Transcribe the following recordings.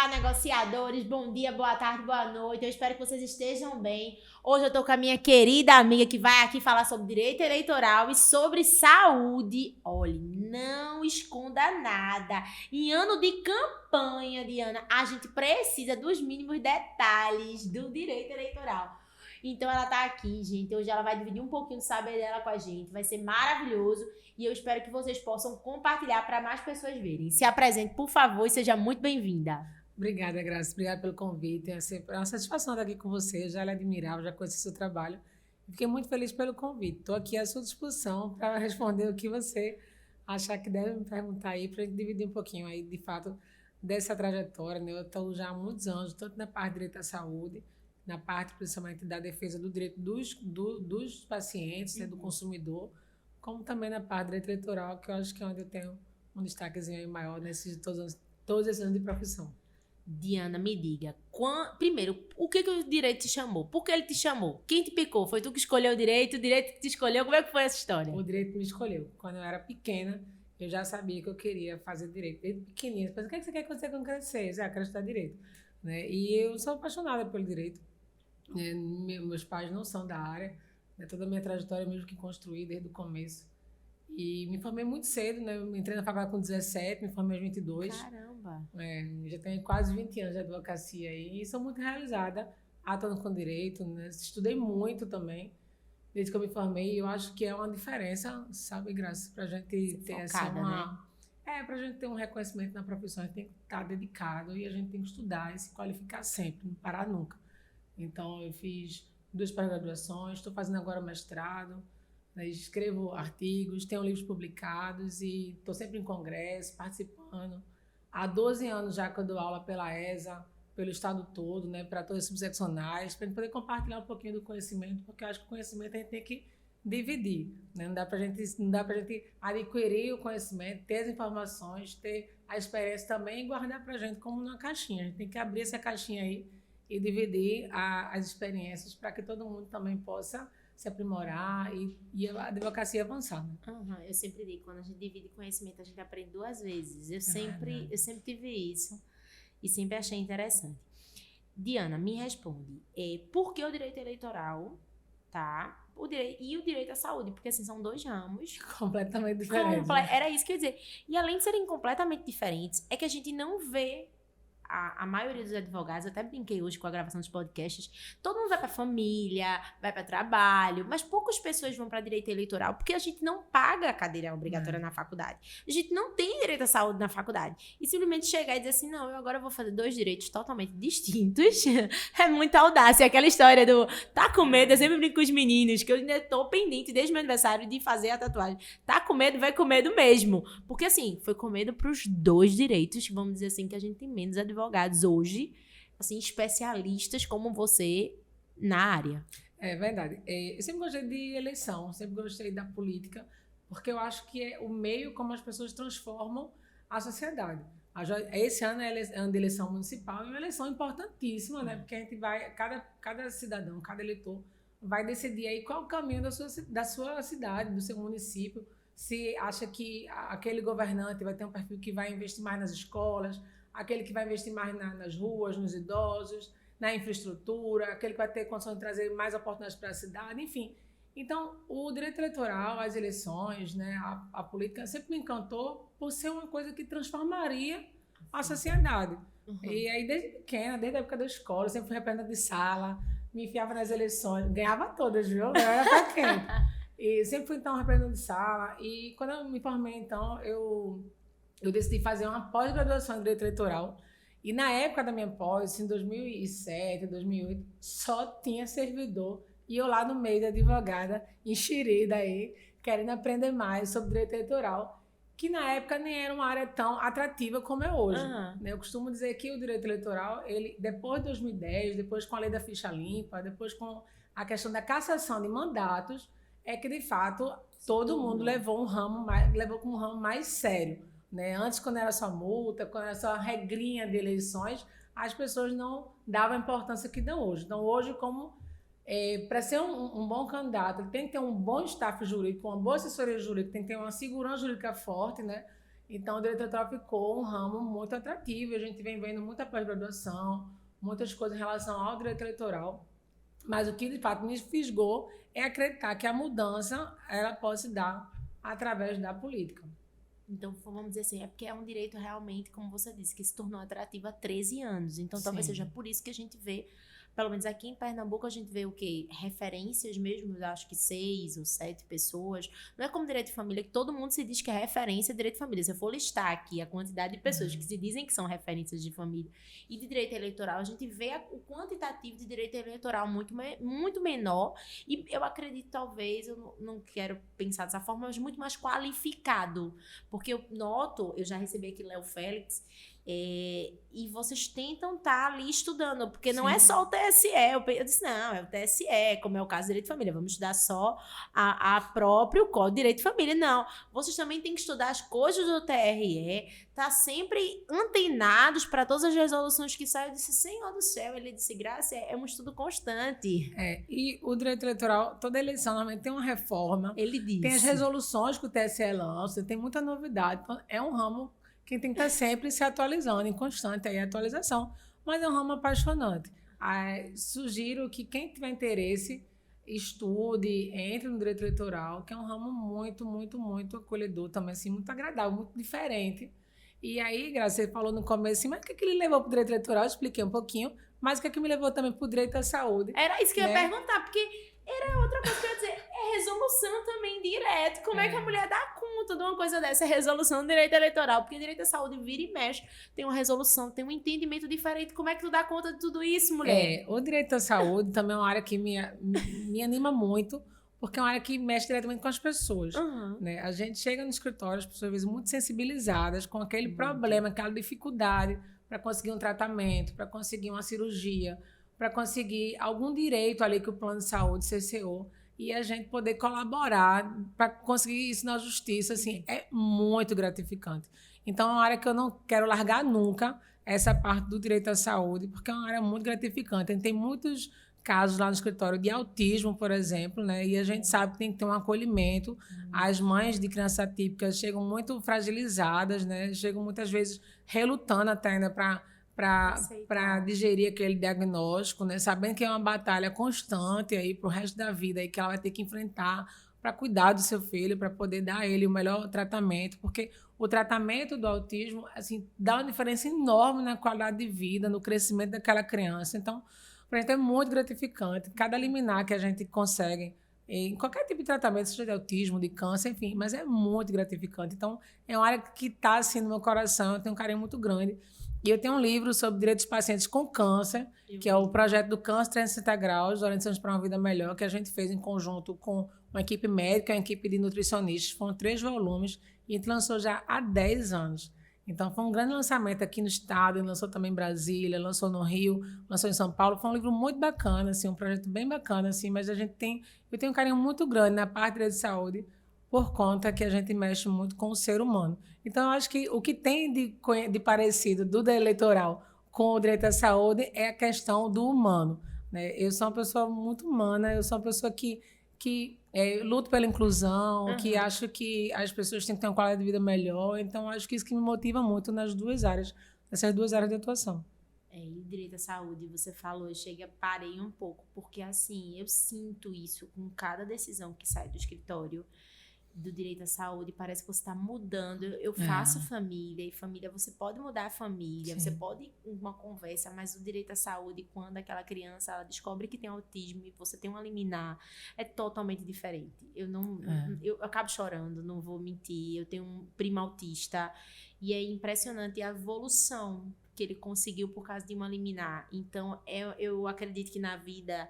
Olá, negociadores, bom dia, boa tarde, boa noite, eu espero que vocês estejam bem. Hoje eu tô com a minha querida amiga que vai aqui falar sobre direito eleitoral e sobre saúde. Olha, não esconda nada. Em ano de campanha, Diana, a gente precisa dos mínimos detalhes do direito eleitoral. Então ela tá aqui, gente, hoje ela vai dividir um pouquinho do saber dela com a gente, vai ser maravilhoso. E eu espero que vocês possam compartilhar para mais pessoas verem. Se apresente, por favor, e seja muito bem-vinda. Obrigada, Graça. Obrigada pelo convite. É sempre uma satisfação estar aqui com você. Eu já lhe admirava, já conheci seu trabalho. Fiquei muito feliz pelo convite. Estou aqui à sua disposição para responder o que você achar que deve me perguntar aí, para a gente dividir um pouquinho aí, de fato, dessa trajetória. Né? Eu estou já há muitos anos, tanto na parte de direito à saúde, na parte, principalmente, da defesa do direito dos pacientes, né, do consumidor, como também na parte do direito eleitoral, que eu acho que é onde eu tenho um destaquezinho aí maior nesses todos esses anos de profissão. Diana, me diga, primeiro, o que o direito te chamou? Por que ele te chamou? Quem te picou? Foi tu que escolheu o direito que te escolheu? Como é que foi essa história? O direito me escolheu. Quando eu era pequena, eu já sabia que eu queria fazer direito. Desde pequenininha, o que você quer quando você crescer? Eu quero estudar direito. Né? E eu sou apaixonada pelo direito. Meus pais não são da área. Né? Toda a minha trajetória mesmo que construí desde o começo. E me formei muito cedo, né? Eu entrei na faculdade com 17, me formei aos 22. Caramba! Já tenho quase 20 anos de advocacia aí, e sou muito realizada atuando com direito, né? Estudei muito também, desde que eu me formei, e eu acho que é uma diferença, sabe, Graça, para a gente ter focada, assim, para a gente ter um reconhecimento na profissão, a gente tem que estar dedicado e a gente tem que estudar e se qualificar sempre, não parar nunca. Então, eu fiz 2 pós-graduações, estou fazendo agora mestrado, né, escrevo artigos, tenho livros publicados e estou sempre em congresso, participando. Há 12 anos já que eu dou aula pela ESA, pelo estado todo, né, para todas as subseccionais, para a gente poder compartilhar um pouquinho do conhecimento, porque eu acho que o conhecimento a gente tem que dividir. Né? Não dá para a gente adquirir o conhecimento, ter as informações, ter a experiência também e guardar para a gente como numa caixinha. A gente tem que abrir essa caixinha aí e dividir as experiências para que todo mundo também possa se aprimorar e a advocacia avançar. Né? Eu sempre digo, quando a gente divide conhecimento, a gente aprende 2 vezes. Eu sempre tive isso e sempre achei interessante. Diana, me responde, por que o direito eleitoral, tá? O direito à saúde, porque assim, são 2 ramos. Completamente diferentes. Era isso que eu ia dizer. E além de serem completamente diferentes, é que a gente não vê a maioria dos advogados, eu até brinquei hoje com a gravação dos podcasts, todo mundo vai para família, vai para trabalho, mas poucas pessoas vão para direito eleitoral, porque a gente não paga a cadeira obrigatória na faculdade. A gente não tem direito à saúde na faculdade. E simplesmente chegar e dizer assim, não, eu agora vou fazer 2 direitos totalmente distintos, é muita audácia. Aquela história do, tá com medo, eu sempre brinco com os meninos, que eu ainda tô pendente desde meu aniversário de fazer a tatuagem. Tá com medo, vai com medo mesmo. Porque assim, foi com medo pros 2 direitos, vamos dizer assim, que a gente tem menos advogados hoje, assim, especialistas como você na área. É verdade. Eu sempre gostei de eleição, sempre gostei da política, porque eu acho que é o meio como as pessoas transformam a sociedade. Esse ano é ano de eleição municipal e uma eleição importantíssima, né? Porque a gente vai, cada cidadão, cada eleitor vai decidir aí qual é o caminho da sua cidade, do seu município, se acha que aquele governante vai ter um perfil que vai investir mais nas escolas, aquele que vai investir mais nas ruas, nos idosos, na infraestrutura, aquele que vai ter condição de trazer mais oportunidades para a cidade, enfim. Então, o direito eleitoral, as eleições, né, a política sempre me encantou por ser uma coisa que transformaria a sociedade. E aí, desde pequena, desde a época da escola, eu sempre fui representante de sala, me enfiava nas eleições, ganhava todas, viu? Eu era pra quem? E sempre fui, então, representante de sala. E quando eu me formei, então, eu decidi fazer uma pós-graduação em direito eleitoral. E na época da minha pós, em 2007, 2008, só tinha servidor. E eu lá no meio da advogada, enxerida aí, querendo aprender mais sobre direito eleitoral, que na época nem era uma área tão atrativa como é hoje. Eu costumo dizer que o direito eleitoral, ele, depois de 2010, depois com a lei da ficha limpa, depois com a questão da cassação de mandatos, é que, de fato, todo mundo levou com um ramo mais sério. Né? Antes, quando era só multa, quando era só regrinha de eleições, as pessoas não davam a importância que dão hoje. Então, hoje, para ser um bom candidato, ele tem que ter um bom staff jurídico, uma boa assessoria jurídica, tem que ter uma segurança jurídica forte, né? Então, o direito eleitoral ficou um ramo muito atrativo. A gente vem vendo muita pós-graduação, muitas coisas em relação ao direito eleitoral. Mas o que, de fato, me fisgou é acreditar que a mudança ela pode se dar através da política. Então, vamos dizer assim, é porque é um direito realmente, como você disse, que se tornou atrativo há 13 anos. Então, talvez seja por isso que a gente vê, pelo menos aqui em Pernambuco, a gente vê o quê? Referências mesmo, acho que 6 ou 7 pessoas. Não é como direito de família, que todo mundo se diz que é referência de direito de família. Se eu for listar aqui a quantidade de pessoas que se dizem que são referências de família e de direito eleitoral, a gente vê o quantitativo de direito eleitoral muito menor. E eu acredito, talvez, eu não quero pensar dessa forma, mas muito mais qualificado. Porque eu noto, eu já recebi aqui Léo Félix, e vocês tentam estar ali estudando, porque não é só o TSE. Eu disse, não, é o TSE, como é o caso do direito de família, vamos estudar só a próprio Código de Direito de Família. Não, vocês também têm que estudar as coisas do TRE, tá sempre antenados para todas as resoluções que saem. Eu disse, Senhor do céu, ele disse, Graça, é um estudo constante. E o direito eleitoral, toda eleição normalmente tem uma reforma, ele disse. Tem as resoluções que o TSE lança, tem muita novidade, então é um ramo que tem que estar sempre se atualizando, em constante aí atualização, mas é um ramo apaixonante. Sugiro que quem tiver interesse estude, entre no direito eleitoral, que é um ramo muito, muito, muito acolhedor também, assim, muito agradável, muito diferente. E aí, Graça, você falou no começo assim, mas o que ele levou para o direito eleitoral? Eu expliquei um pouquinho, mas o que me levou também para o direito à saúde? Era isso que eu ia perguntar, porque era outra coisa que eu ia dizer, é resolução também direto. Como é que a mulher dá conta de uma coisa dessa? É resolução do direito eleitoral, porque direito à saúde vira e mexe, tem uma resolução, tem um entendimento diferente. Como é que tu dá conta de tudo isso, mulher? O direito à saúde também é uma área que me anima muito, porque é uma área que mexe diretamente com as pessoas. Né? A gente chega no escritório, as pessoas às vezes muito sensibilizadas com aquele problema, aquela dificuldade para conseguir um tratamento, para conseguir uma cirurgia, para conseguir algum direito ali que o plano de saúde cerceou, e a gente poder colaborar para conseguir isso na justiça, assim, é muito gratificante. Então, é uma área que eu não quero largar nunca, essa parte do direito à saúde, porque é uma área muito gratificante. A gente tem muitos casos lá no escritório de autismo, por exemplo, né? E a gente sabe que tem que ter um acolhimento. As mães de crianças atípicas chegam muito fragilizadas, né? Chegam muitas vezes relutando até ainda para digerir aquele diagnóstico, né? Sabendo que é uma batalha constante aí para o resto da vida aí que ela vai ter que enfrentar para cuidar do seu filho, para poder dar a ele o melhor tratamento, porque o tratamento do autismo, assim, dá uma diferença enorme na qualidade de vida, no crescimento daquela criança. Então, para a gente é muito gratificante. Cada liminar que a gente consegue em qualquer tipo de tratamento, seja de autismo, de câncer, enfim, mas é muito gratificante. Então, é uma área que está assim no meu coração, eu tenho um carinho muito grande. E eu tenho um livro sobre direitos dos pacientes com câncer, que é o projeto do Câncer 360 Graus, Orientações para uma Vida Melhor, que a gente fez em conjunto com uma equipe médica e uma equipe de nutricionistas. Foram 3 volumes e a gente lançou já há 10 anos. Então, foi um grande lançamento aqui no estado, ele lançou também em Brasília, lançou no Rio, lançou em São Paulo. Foi um livro muito bacana, assim, um projeto bem bacana, assim, mas eu tenho um carinho muito grande na parte de saúde, por conta que a gente mexe muito com o ser humano. Então, eu acho que o que tem de parecido do eleitoral com o direito à saúde é a questão do humano, né? Eu sou uma pessoa muito humana, eu sou uma pessoa que luto pela inclusão, que acho que as pessoas têm que ter uma qualidade de vida melhor. Então, acho que isso que me motiva muito nas duas áreas, nessas 2 áreas de atuação. E direito à saúde, você falou, parei um pouco, porque assim, eu sinto isso com cada decisão que sai do escritório do direito à saúde, parece que você está mudando. Eu faço família, e família, você pode mudar a família, Sim. Você pode ir uma conversa, mas o direito à saúde, quando aquela criança ela descobre que tem autismo e você tem uma liminar, é totalmente diferente. Eu acabo chorando, não vou mentir. Eu tenho um primo autista e é impressionante a evolução que ele conseguiu por causa de uma liminar. Então, eu acredito que na vida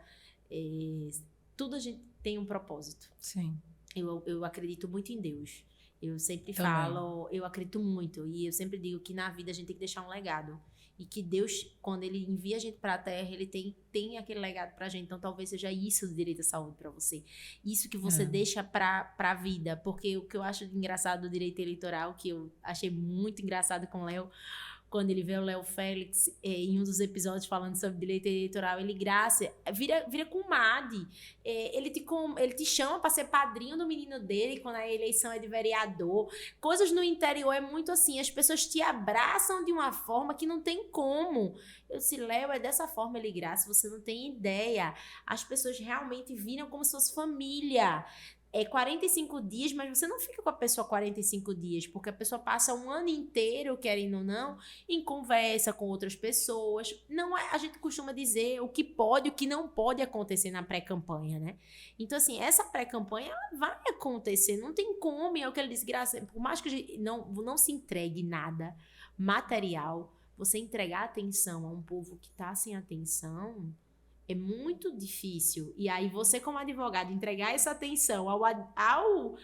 tudo a gente tem um propósito. Sim. Eu acredito muito em Deus. Eu sempre falo, eu acredito muito. E eu sempre digo que na vida a gente tem que deixar um legado. E que Deus, quando Ele envia a gente para a Terra, Ele tem aquele legado para a gente. Então, talvez seja isso do direito à saúde para você. Isso que você deixa para a vida. Porque o que eu acho engraçado do direito eleitoral, que eu achei muito engraçado com o Léo, quando ele vê o Léo Félix em um dos episódios falando sobre direito eleitoral, ele, Graça, vira comadre. Ele te chama para ser padrinho do menino dele quando a eleição é de vereador. Coisas no interior é muito assim, as pessoas te abraçam de uma forma que não tem como. Eu disse, Léo, é dessa forma, ele, Graça, você não tem ideia. As pessoas realmente viram como se fosse família. 45 dias, mas você não fica com a pessoa 45 dias, porque a pessoa passa um ano inteiro, querendo ou não, em conversa com outras pessoas. Não é, a gente costuma dizer o que pode e o que não pode acontecer na pré-campanha, né? Então, assim, essa pré-campanha, ela vai acontecer, não tem como, e é o que ele disse, Graça, por mais que a gente não se entregue nada material, você entregar atenção a um povo que está sem atenção... É muito difícil. E aí você, como advogado, entregar essa atenção ao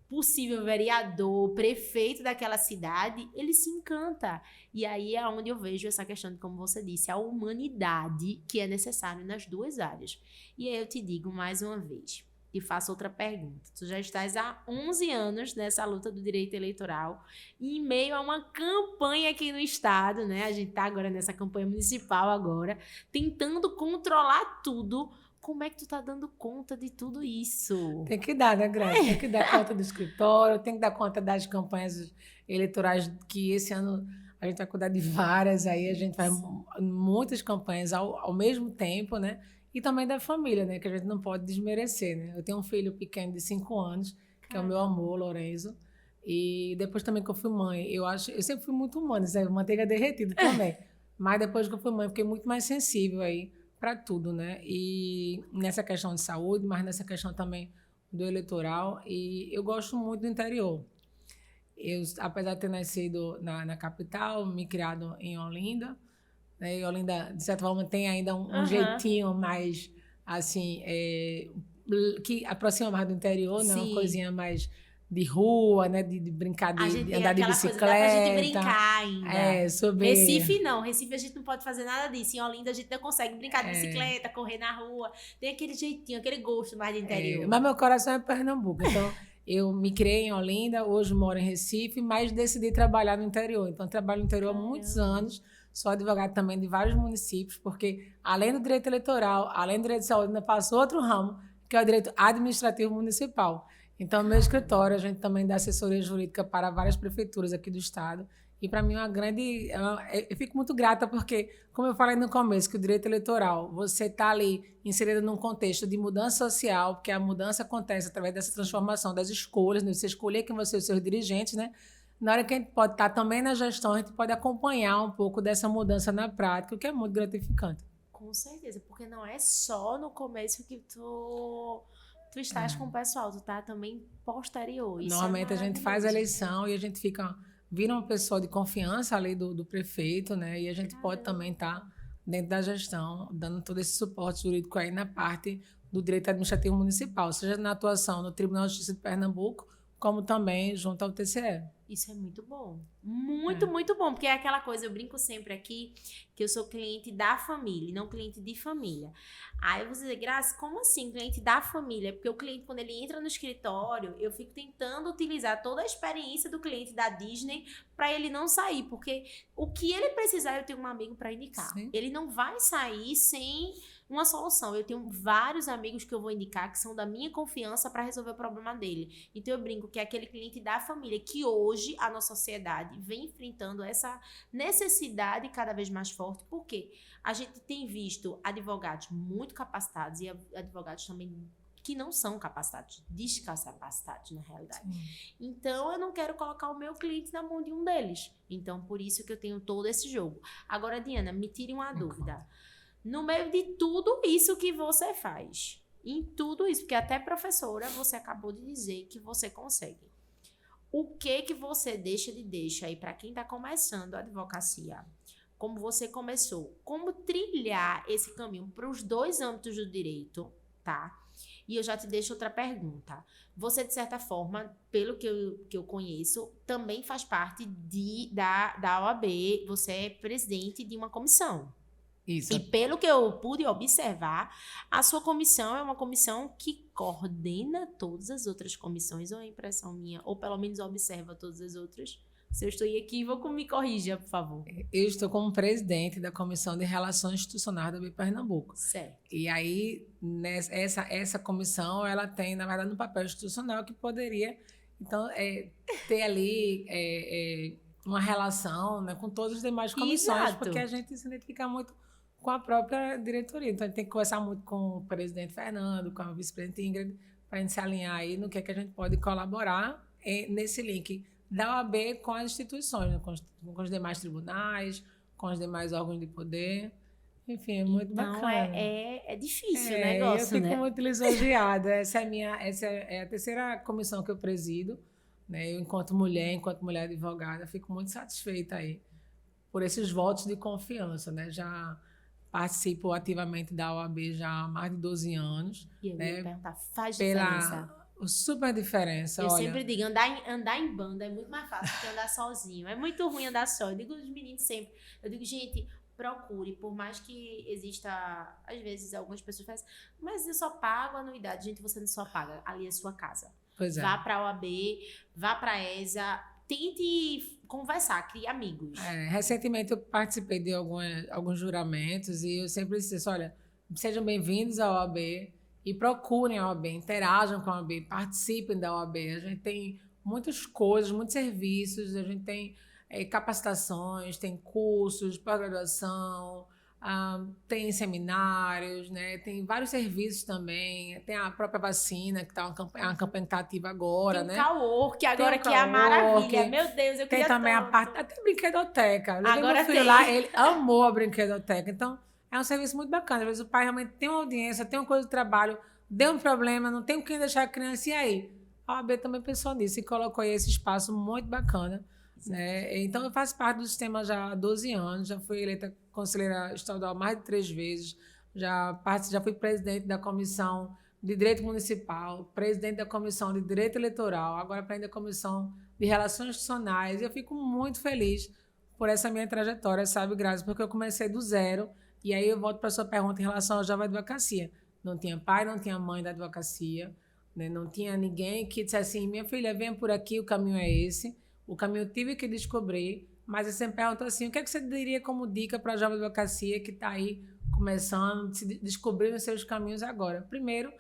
possível vereador, prefeito daquela cidade, ele se encanta. E aí é onde eu vejo essa questão de, como você disse, a humanidade que é necessário nas duas áreas. E aí eu te digo mais uma vez, e faço outra pergunta. Tu já estás há 11 anos nessa luta do direito eleitoral, em meio a uma campanha aqui no estado, né? A gente está agora nessa campanha municipal agora, tentando controlar tudo. Como é que tu tá dando conta de tudo isso? Tem que dar, né, Graça? Tem que dar conta do escritório, tem que dar conta das campanhas eleitorais, que esse ano a gente vai cuidar de várias, aí a gente faz muitas campanhas ao mesmo tempo, né? E também da família, né? Que a gente não pode desmerecer, né? Eu tenho um filho pequeno de 5 anos, que é o meu amor, Lorenzo. E depois também que eu fui mãe, eu sempre fui muito humana, sabe? Manteiga derretida também. Mas depois que eu fui mãe, fiquei muito mais sensível aí para tudo, né? E nessa questão de saúde, mas nessa questão também do eleitoral. E eu gosto muito do interior. Apesar de ter nascido na capital, me criado em Olinda, né? E Olinda, de certa forma, tem ainda um jeitinho mais, assim, que aproxima mais do interior, né? Uma coisinha mais de rua, né? De brincar, de andar de bicicleta. Coisa, dá pra gente brincar ainda. Sobre... Recife não. Recife a gente não pode fazer nada disso. Em Olinda a gente não consegue brincar de bicicleta, correr na rua. Tem aquele jeitinho, aquele gosto mais de interior. Mas meu coração é Pernambuco, então... Eu me criei em Olinda, hoje moro em Recife, mas decidi trabalhar no interior. Então, trabalho no interior há muitos anos. Sou advogada também de vários municípios, porque além do direito eleitoral, além do direito de saúde, ainda faço outro ramo, que é o direito administrativo municipal. Então, no meu escritório, a gente também dá assessoria jurídica para várias prefeituras aqui do estado. E, para mim, eu fico muito grata, porque, como eu falei no começo, que o direito eleitoral, você está ali inserido num contexto de mudança social, porque a mudança acontece através dessa transformação das escolhas, né? Você escolher quem vão ser os seus dirigentes, né? Na hora que a gente pode estar também na gestão, a gente pode acompanhar um pouco dessa mudança na prática, o que é muito gratificante. Com certeza, porque não é só no começo que tu estás com o pessoal, tu tá também posterior. Isso normalmente a gente faz a eleição e a gente vira uma pessoa de confiança ali do prefeito, né? E a gente pode também estar dentro da gestão, dando todo esse suporte jurídico aí na parte do direito administrativo municipal, seja na atuação no Tribunal de Justiça de Pernambuco, como também junto ao TCE. Isso é muito bom. Muito, muito bom. Porque é aquela coisa, eu brinco sempre aqui, que eu sou cliente da família, não cliente de família. Aí você diz, Graça, como assim cliente da família? Porque o cliente, quando ele entra no escritório, eu fico tentando utilizar toda a experiência do cliente da Disney para ele não sair. Porque o que ele precisar, eu tenho um amigo para indicar. Sim. Ele não vai sair sem uma solução. Eu tenho vários amigos que eu vou indicar que são da minha confiança para resolver o problema dele. Então eu brinco que é aquele cliente da família que hoje a nossa sociedade vem enfrentando essa necessidade cada vez mais forte. Por quê? A gente tem visto advogados muito capacitados e advogados também que não são capacitados, descapacitados na realidade. Sim. Então, eu não quero colocar o meu cliente na mão de um deles. Então, por isso que eu tenho todo esse jogo. Agora, Diana, me tire uma dúvida. No meio de tudo isso que você faz, em tudo isso, porque até professora você acabou de dizer que você consegue. O que você deixa aí para quem está começando a advocacia? Como você começou? Como trilhar esse caminho para os dois âmbitos do direito, tá? E eu já te deixo outra pergunta. Você, de certa forma, pelo que eu conheço, também faz parte da OAB, você é presidente de uma comissão. Isso. E pelo que eu pude observar, a sua comissão é uma comissão que coordena todas as outras comissões, ou é impressão minha, ou pelo menos observa todas as outras? Se eu estou em equívoco, me corrija, por favor. Eu estou como presidente da Comissão de Relações Institucionais da OAB Pernambuco. Certo. E aí, essa comissão, ela tem, na verdade, um papel institucional que poderia, então, ter ali uma relação, né, com todas as demais comissões, Exato. porque a gente se identifica muito com a própria diretoria. Então, a gente tem que conversar muito com o presidente Fernando, com a vice-presidente Ingrid, para a gente se alinhar aí no que é que a gente pode colaborar nesse link da OAB com as instituições, né, com os demais tribunais, com os demais órgãos de poder. Enfim, é muito bacana. É difícil o negócio, eu fico né? muito lisonjeada. Essa é a terceira comissão que eu presido, né? Eu, enquanto mulher advogada, fico muito satisfeita aí por esses votos de confiança, né? Já participo ativamente da OAB já há mais de 12 anos. E eu né? ia perguntar, faz diferença? Super diferença. Eu olha, sempre digo, andar em banda é muito mais fácil que andar sozinho. É muito ruim andar só. Eu digo aos meninos sempre. Eu digo, gente, procure, por mais que exista, às vezes, algumas pessoas fazem, mas eu só pago anuidade. Gente, você não só paga, ali é sua casa. pois é. Vá pra OAB, vá pra ESA, tente conversar, crie amigos. Recentemente eu participei de alguns juramentos e eu sempre disse, olha, sejam bem-vindos à OAB e procurem a OAB, interajam com a OAB, participem da OAB. A gente tem muitas coisas, muitos serviços, a gente tem capacitações, tem cursos, pós-graduação, tem seminários, né? Tem vários serviços também, tem a própria vacina, que está uma campanha ativa agora, tem né? Cowork, que agora Tem que é a maravilha. cowork, Meu Deus, eu tem queria também tanto. a parte, até brinquedoteca. Eu levei Agora meu filho tem. lá, ele amou a brinquedoteca. Então, é um serviço muito bacana. Às vezes o pai realmente tem uma audiência, tem uma coisa de trabalho, deu um problema, não tem com quem deixar a criança, e aí? A OAB também pensou nisso e colocou aí esse espaço muito bacana. Né? Então, eu faço parte do sistema já há 12 anos, já fui eleita conselheira estadual mais de 3 vezes, já fui presidente da Comissão de Direito Municipal, presidente da Comissão de Direito Eleitoral, agora presidente da Comissão de Relações Institucionais. E eu fico muito feliz por essa minha trajetória, sabe, Grazi? Porque eu comecei do zero, e aí eu volto para a sua pergunta em relação à jovem advocacia. Não tinha pai, não tinha mãe da advocacia, né? Não tinha ninguém que dissesse assim, minha filha, venha por aqui, o caminho é esse. O caminho eu tive que descobrir, mas você me perguntou assim, o que é que você diria como dica para a jovem advocacia que está aí começando, se descobrindo os seus caminhos agora? Primeiro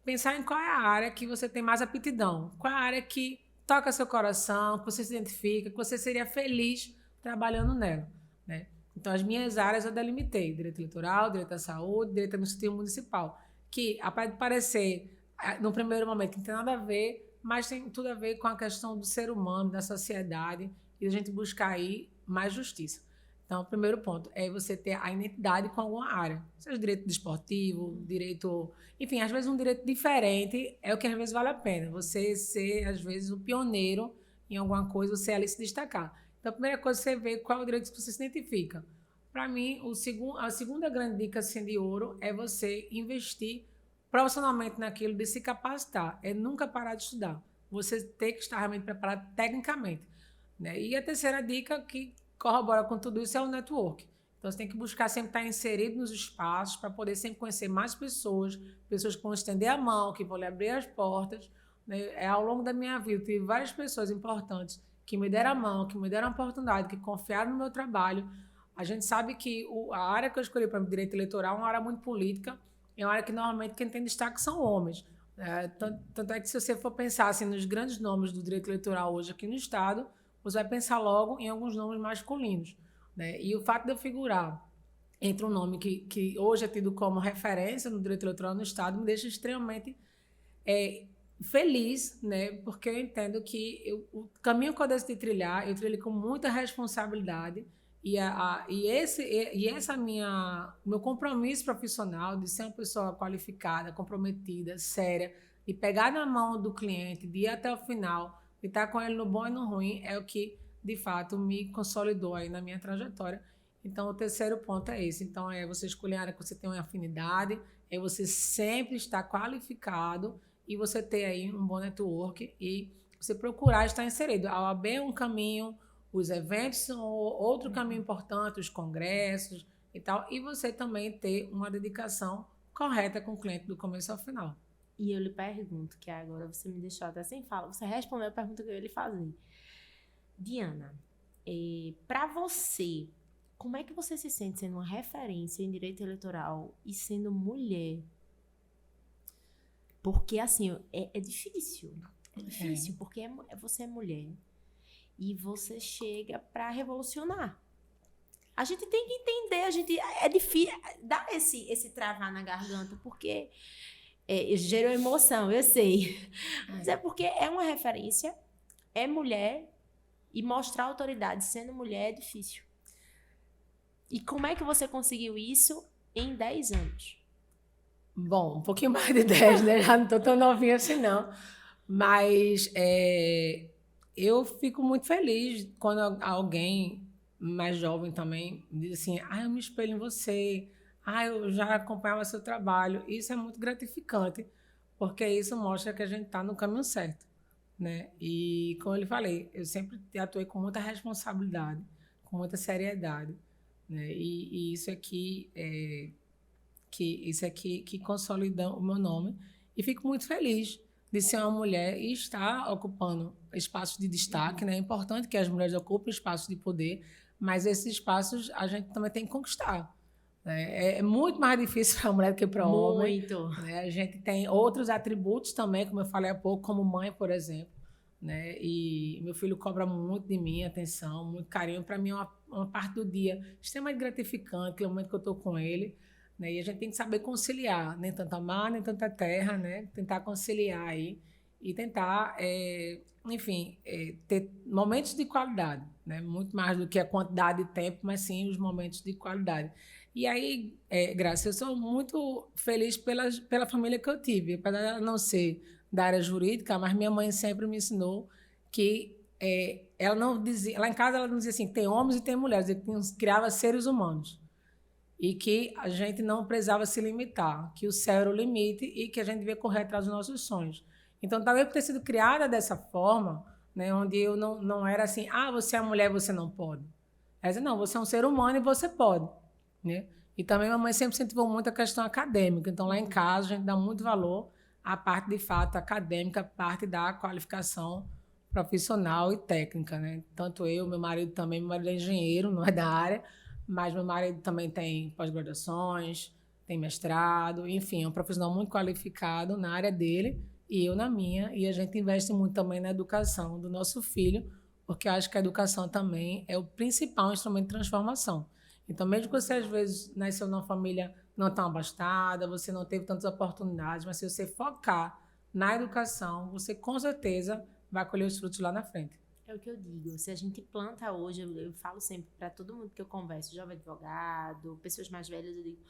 pensar em qual é a área que você tem mais aptidão, qual é a área que toca seu coração, que você se identifica, que você seria feliz trabalhando nela, né? Então, as minhas áreas eu delimitei, direito eleitoral, direito à saúde, direito administrativo municipal, que, apesar de parecer, no primeiro momento, que não tem nada a ver, mas tem tudo a ver com a questão do ser humano, da sociedade, e a gente buscar aí mais justiça. Então, o primeiro ponto é você ter a identidade com alguma área. Seja direito desportivo, direito... Enfim, às vezes um direito diferente é o que às vezes vale a pena. Você ser, às vezes, o pioneiro em alguma coisa, você ali se destacar. Então, a primeira coisa é você ver qual é o direito que você se identifica. Para mim, a segunda grande dica assim, de ouro é você investir profissionalmente naquilo, de se capacitar, é nunca parar de estudar. Você tem que estar realmente preparado tecnicamente, né? E a terceira dica que corrobora com tudo isso é o network. Então, você tem que buscar sempre estar inserido nos espaços para poder sempre conhecer mais pessoas que vão estender a mão, que vão lhe abrir as portas, né? Ao longo da minha vida, eu tive várias pessoas importantes que me deram a mão, que me deram a oportunidade, que confiaram no meu trabalho. A gente sabe que a área que eu escolhi para o direito eleitoral é uma área muito política, é uma área que normalmente quem tem destaque são homens. Tanto é que se você for pensar assim, nos grandes nomes do direito eleitoral hoje aqui no Estado, você vai pensar logo em alguns nomes masculinos, né? E o fato de eu figurar entre um nome que hoje é tido como referência no direito eleitoral no Estado me deixa extremamente feliz, né? Porque eu entendo que o caminho que eu decidi trilhar, eu trilhei com muita responsabilidade. Meu compromisso profissional de ser uma pessoa qualificada, comprometida, séria, de pegar na mão do cliente, de ir até o final, de estar com ele no bom e no ruim, é o que, de fato, me consolidou aí na minha trajetória. Então, o terceiro ponto é esse. Então, é você escolher a área que você tem uma afinidade, é você sempre estar qualificado e você ter aí um bom network e você procurar estar inserido. A OAB é um caminho, os eventos são outro caminho importante, os congressos e tal, e você também ter uma dedicação correta com o cliente do começo ao final. E eu lhe pergunto, que agora você me deixou até sem fala, você respondeu a pergunta que eu ia lhe fazer. Diana, para você, como é que você se sente sendo uma referência em direito eleitoral e sendo mulher? Porque, assim, é difícil. É difícil, porque você é mulher. E você chega para revolucionar. A gente tem que entender, é difícil dar esse travar na garganta, porque gerou emoção, eu sei. Mas é porque é uma referência, é mulher, e mostrar autoridade sendo mulher é difícil. E como é que você conseguiu isso em 10 anos? Bom, um pouquinho mais de 10, né? Já não estou tão novinha assim, não. Mas eu fico muito feliz quando alguém mais jovem também diz assim, eu me espelho em você, eu já acompanhava seu trabalho. Isso é muito gratificante, porque isso mostra que a gente está no caminho certo, né? E, como eu lhe falei, eu sempre atuei com muita responsabilidade, com muita seriedade, né? E isso aqui que consolida o meu nome. E fico muito feliz de ser uma mulher e estar ocupando espaços de destaque, né? É importante que as mulheres ocupem espaços de poder, mas esses espaços a gente também tem que conquistar, né? É muito mais difícil para a mulher do que para o homem. Muito. Né? A gente tem outros atributos também, como eu falei há pouco, como mãe, por exemplo. Né? E meu filho cobra muito de mim, atenção, muito carinho. Para mim é uma parte do dia extremamente gratificante, o momento que eu estou com ele. Né? E a gente tem que saber conciliar, nem tanta mar, nem tanta terra, né? Tentar conciliar aí e tentar, enfim, ter momentos de qualidade, né? Muito mais do que a quantidade de tempo, mas sim os momentos de qualidade. E aí, Graça, eu sou muito feliz pela família que eu tive, apesar de não ser da área jurídica, mas minha mãe sempre me ensinou que ela não dizia, lá em casa ela não dizia assim, tem homens e tem mulheres, ela criava seres humanos. E que a gente não precisava se limitar, que o céu era o limite e que a gente devia correr atrás dos nossos sonhos. Então, talvez por ter sido criada dessa forma, né, onde eu não era assim, você é mulher, você não pode. Ela dizia, não, você é um ser humano e você pode. Né? E também minha mãe sempre incentivou muito a questão acadêmica. Então, lá em casa, a gente dá muito valor à parte, de fato, acadêmica, a parte da qualificação profissional e técnica. Né? Tanto eu, meu marido também, meu marido é engenheiro, não é da área, mas meu marido também tem pós-graduações, tem mestrado, enfim, é um profissional muito qualificado na área dele e eu na minha. E a gente investe muito também na educação do nosso filho, porque eu acho que a educação também é o principal instrumento de transformação. Então, mesmo que você, às vezes, nasceu numa família não tão abastada, você não teve tantas oportunidades, mas se você focar na educação, você com certeza vai colher os frutos lá na frente. É o que eu digo, se a gente planta hoje, eu falo sempre para todo mundo que eu converso, jovem advogado, pessoas mais velhas, eu digo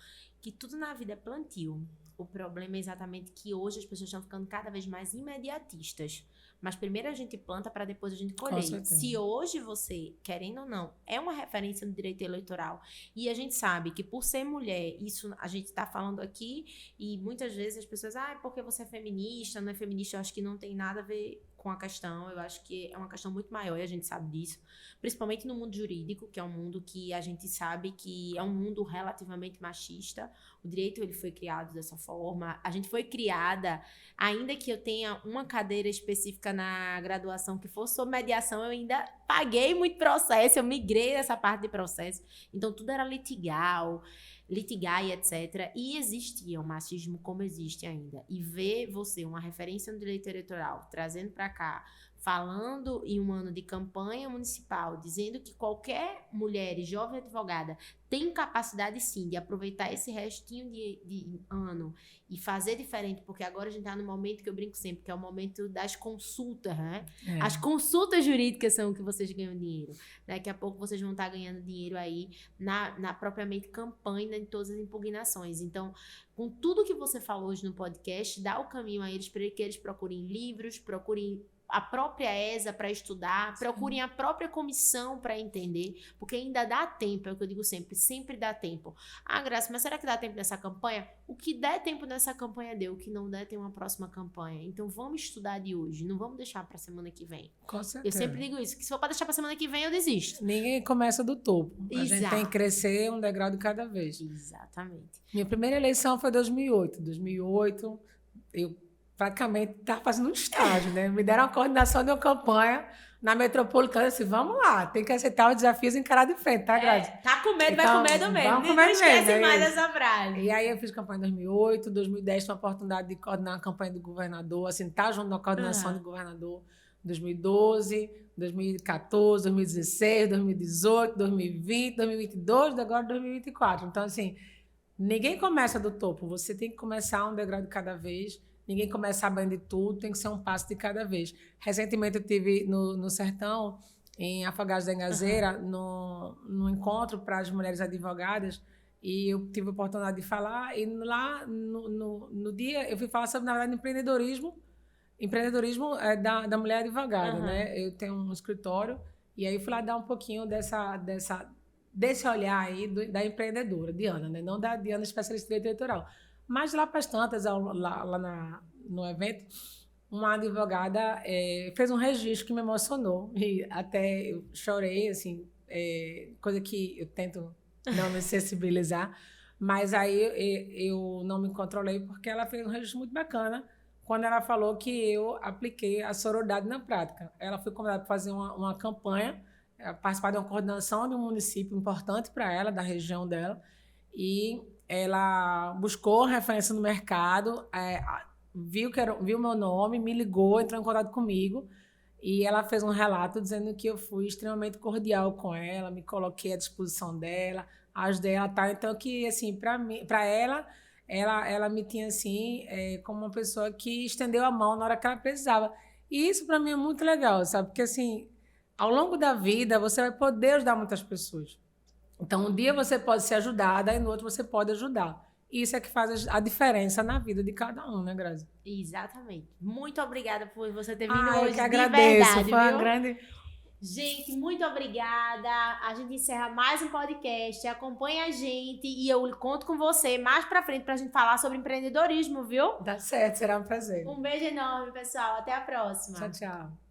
que tudo na vida é plantio. O problema é exatamente que hoje as pessoas estão ficando cada vez mais imediatistas. Mas primeiro a gente planta para depois a gente colher. Se hoje você, querendo ou não, é uma referência no direito eleitoral e a gente sabe que por ser mulher, isso a gente está falando aqui e muitas vezes as pessoas, porque você é feminista, não é feminista, eu acho que não tem nada a ver com a questão, eu acho que é uma questão muito maior e a gente sabe disso, principalmente no mundo jurídico, que é um mundo que a gente sabe que é um mundo relativamente machista. O direito ele foi criado dessa forma, a gente foi criada, ainda que eu tenha uma cadeira específica na graduação que for sobre mediação, eu ainda paguei muito processo, eu migrei essa parte de processo, então tudo era litigar e etc. E existia o machismo como existe ainda. E ver você, uma referência no direito eleitoral, trazendo para cá, falando em um ano de campanha municipal, dizendo que qualquer mulher e jovem advogada tem capacidade, sim, de aproveitar esse restinho de ano e fazer diferente, porque agora a gente está no momento que eu brinco sempre, que é o momento das consultas, né? As consultas jurídicas são o que vocês ganham dinheiro. Daqui a pouco vocês vão estar ganhando dinheiro aí na propriamente campanha, em todas as impugnações. Então, com tudo que você falou hoje no podcast, dá o caminho a eles para que eles procurem livros, procurem a própria ESA para estudar, procurem a própria comissão para entender, porque ainda dá tempo, é o que eu digo sempre dá tempo. Graça, mas será que dá tempo nessa campanha? O que der tempo nessa campanha deu, o que não der tem uma próxima campanha. Então vamos estudar de hoje, não vamos deixar para semana que vem. Com certeza. Eu sempre digo isso, que se for para deixar para semana que vem eu desisto. Ninguém começa do topo. A gente tem que crescer um degrau de cada vez. Exatamente. Minha primeira eleição foi em 2008. 2008, eu praticamente estava fazendo um estágio, né? Me deram a coordenação de uma campanha na Metropolitana, assim, vamos lá, tem que aceitar os desafios e encarar de frente, tá, Grazi? Tá com medo, Então, vai com medo mesmo. vamos com Não medo esquece mesmo, mais é isso. dessa frase. E aí eu fiz campanha em 2008, 2010 tive a oportunidade de coordenar a campanha do governador, assim, tá junto na coordenação do governador, 2012, 2014, 2016, 2018, 2020, 2022, agora 2024. Então, assim, ninguém começa do topo, você tem que começar um degrau de cada vez, ninguém começa sabendo de tudo, tem que ser um passo de cada vez. Recentemente eu estive no Sertão, em Afogados da Engazeira, no encontro para as mulheres advogadas, e eu tive a oportunidade de falar, e lá no dia eu fui falar sobre, na verdade, empreendedorismo da mulher advogada, né? Eu tenho um escritório, e aí eu fui lá dar um pouquinho desse olhar aí da empreendedora, Diana, né? Não da Diana especialista em direito eleitoral. Mas lá para as tantas, no evento, uma advogada fez um registro que me emocionou, e até eu chorei, assim, coisa que eu tento não me sensibilizar, mas aí eu não me controlei, porque ela fez um registro muito bacana, quando ela falou que eu apliquei a sororidade na prática. Ela foi convidada para fazer uma campanha, participar de uma coordenação de um município importante para ela, da região dela, e ela buscou referência no mercado, viu meu nome, me ligou, entrou em contato comigo, e ela fez um relato dizendo que eu fui extremamente cordial com ela, me coloquei à disposição dela, ajudei ela, tá? Então, que, assim, para ela me tinha, assim, como uma pessoa que estendeu a mão na hora que ela precisava. E isso, para mim, é muito legal, sabe? Porque, assim, ao longo da vida, você vai poder ajudar muitas pessoas. Então, um dia você pode ser ajudada e no outro você pode ajudar. Isso é que faz a diferença na vida de cada um, né, Grazi? Exatamente. Muito obrigada por você ter vindo Eu hoje, que agradeço. verdade, Foi uma viu? grande... Gente, muito obrigada. A gente encerra mais um podcast. Acompanha a gente e eu conto com você mais pra frente pra gente falar sobre empreendedorismo, viu? Tá certo, será um prazer. Um beijo enorme, pessoal. Até a próxima. Tchau, tchau.